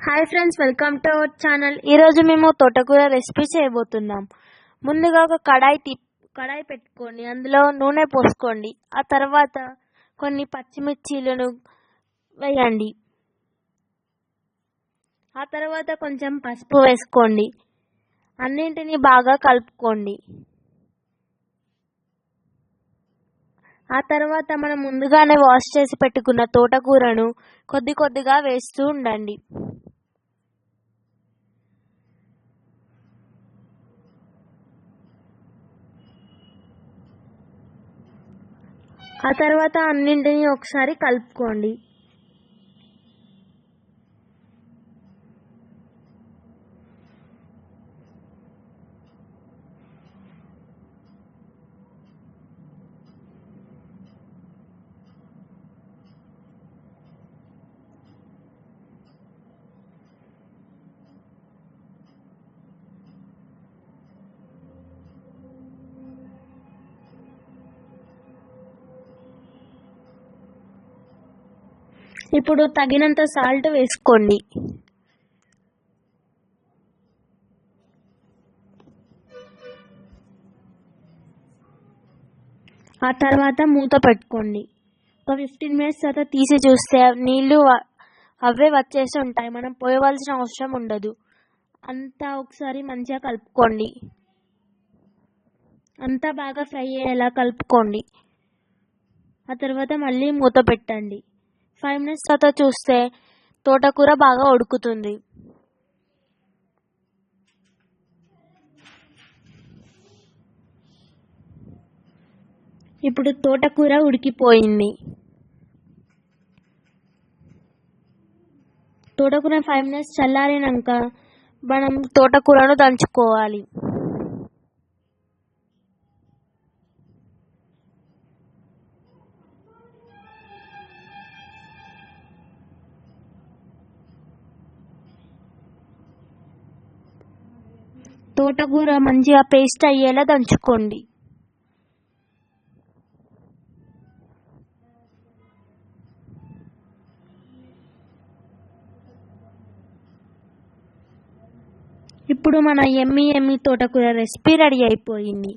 Hi friends, welcome to our channel. ఈరోజు మేము తోటకూర రెసిపీ చేయబోతున్నాం. ముందుగా ఒక కడాయి పెట్టుకోండి. అందులో నూనె పోసుకోండి. ఆ తర్వాత కొన్ని పచ్చిమిర్చీలను వేయండి. ఆ తర్వాత కొంచెం పసుపు వేసుకోండి. అన్నింటినీ బాగా కలుపుకోండి. ఆ తర్వాత మనం ముందుగానే వాష్ చేసి పెట్టుకున్న తోటకూరను కొద్దిగా వేస్తూ ఉండండి. ఆ తర్వాత అన్నింటినీ ఒకసారి కలుపుకోండి. ఇప్పుడు తగినంత సాల్ట్ వేసుకోండి. ఆ తర్వాత మూత పెట్టుకోండి. ఒక 15 మినిట్స్ తర్వాత తీసి చూస్తే నీళ్ళు అవే వచ్చేసి ఉంటాయి. మనం పోయవలసిన అవసరం ఉండదు. అంతా ఒకసారి మంచిగా కలుపుకోండి. అంతా బాగా ఫ్రై అయ్యేలా కలుపుకోండి. ఆ తర్వాత మళ్ళీ మూత పెట్టండి. 5 మినిట్స్ తర్వాత చూస్తే తోటకూర బాగా ఉడుకుతుంది. ఇప్పుడు తోటకూర ఉడికిపోయింది. తోటకూర 5 మినిట్స్ చల్లారినాక మనం తోటకూరను దంచుకోవాలి. తోటకూర మంచిగా పేస్ట్ అయ్యేలా దంచుకోండి. ఇప్పుడు మన ఎమ్మి తోటకూర రెసిపీ రెడీ అయిపోయింది.